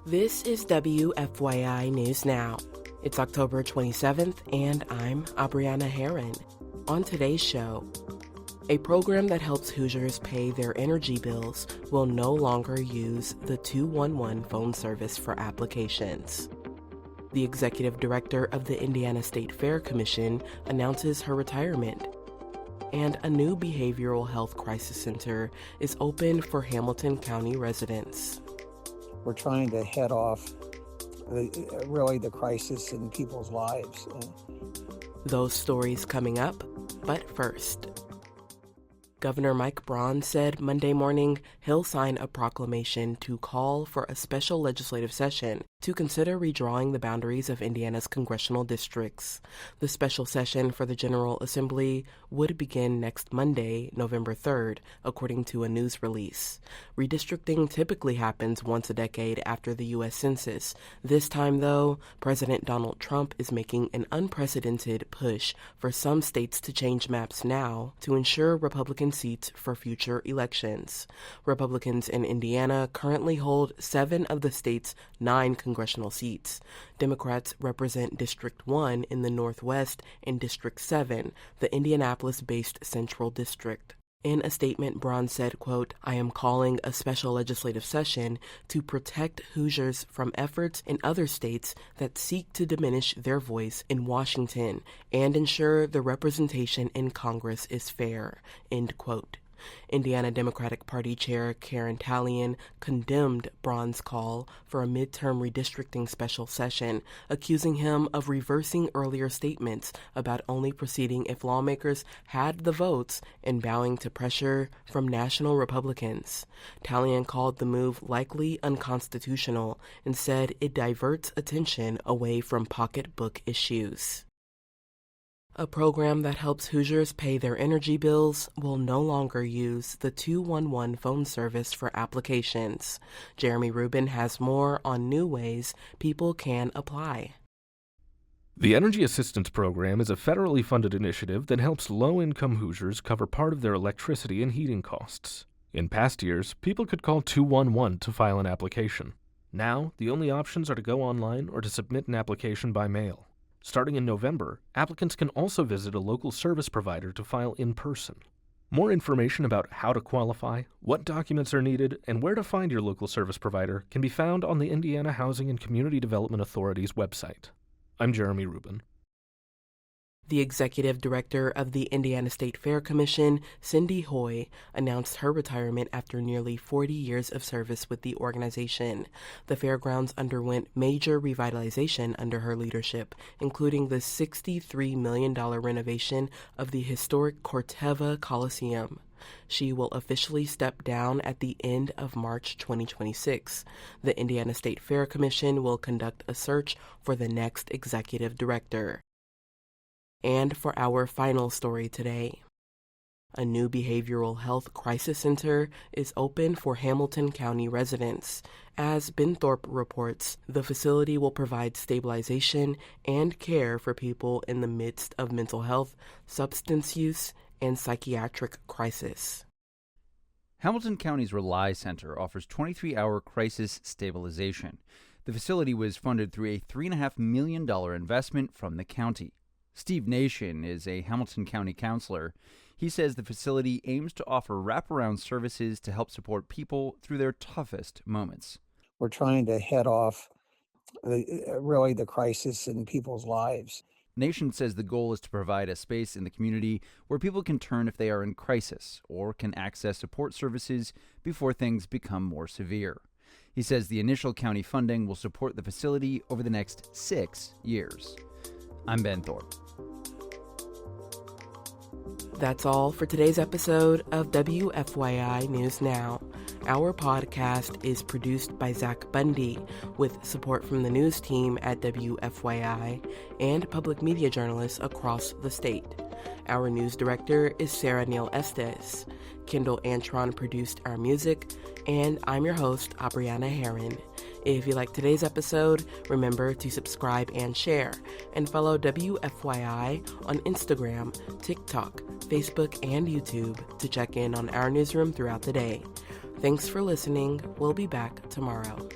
This is WFYI News Now. It's October 27th, and I'm Abriana Herron. On today's show, a program that helps Hoosiers pay their energy bills will no longer use the 211 phone service for applications. The executive director of the Indiana State Fair Commission announces her retirement. And a new behavioral health crisis center is open for Hamilton County residents. We're trying to head off the crisis in people's lives. Those stories coming up, but first. Governor Mike Braun said Monday morning he'll sign a proclamation to call for a special legislative session to consider redrawing the boundaries of Indiana's congressional districts. The special session for the General Assembly would begin next Monday, November 3rd, according to a news release. Redistricting typically happens once a decade after the U.S. Census. This time, though, President Donald Trump is making an unprecedented push for some states to change maps now to ensure Republican seats for future elections. Republicans in Indiana currently hold 7 of the state's 9 congressional seats. Democrats represent District 1 in the Northwest and District 7, the Indianapolis-based Central District. In a statement, Braun said, quote, "I am calling a special legislative session to protect Hoosiers from efforts in other states that seek to diminish their voice in Washington and ensure the representation in Congress is fair," end quote. Indiana Democratic Party Chair Karen Tallian condemned Braun's call for a midterm redistricting special session, accusing him of reversing earlier statements about only proceeding if lawmakers had the votes and bowing to pressure from national Republicans. Tallian called the move likely unconstitutional and said it diverts attention away from pocketbook issues. A program that helps Hoosiers pay their energy bills will no longer use the 211 phone service for applications. Jeremy Rubin has more on new ways people can apply. The Energy Assistance Program is a federally funded initiative that helps low-income Hoosiers cover part of their electricity and heating costs. In past years, people could call 211 to file an application. Now, the only options are to go online or to submit an application by mail. Starting in November, applicants can also visit a local service provider to file in person. More information about how to qualify, what documents are needed, and where to find your local service provider can be found on the Indiana Housing and Community Development Authority's website. I'm Jeremy Rubin. The executive director of the Indiana State Fair Commission, Cindy Hoy, announced her retirement after nearly 40 years of service with the organization. The fairgrounds underwent major revitalization under her leadership, including the $63 million renovation of the historic Corteva Coliseum. She will officially step down at the end of March 2026. The Indiana State Fair Commission will conduct a search for the next executive director. And for our final story today, a new behavioral health crisis center is open for Hamilton County residents. As Benthorpe reports, the facility will provide stabilization and care for people in the midst of mental health, substance use, and psychiatric crisis. Hamilton County's Rely Center offers 23-hour crisis stabilization. The facility was funded through a $3.5 million investment from the county. Steve Nation is a Hamilton County counselor. He says the facility aims to offer wraparound services to help support people through their toughest moments. We're trying to head off the crisis in people's lives. Nation says the goal is to provide a space in the community where people can turn if they are in crisis or can access support services before things become more severe. He says the initial county funding will support the facility over the next 6 years. I'm Ben Thorpe. That's all for today's episode of WFYI News Now. Our podcast is produced by Zach Bundy with support from the news team at WFYI and public media journalists across the state. Our news director is Sarah Neal-Estes. Kendall Antron produced our music, and I'm your host, Abriana Herron. If you like today's episode, remember to subscribe and share, and follow WFYI on Instagram, TikTok, Facebook, and YouTube to check in on our newsroom throughout the day. Thanks for listening. We'll be back tomorrow.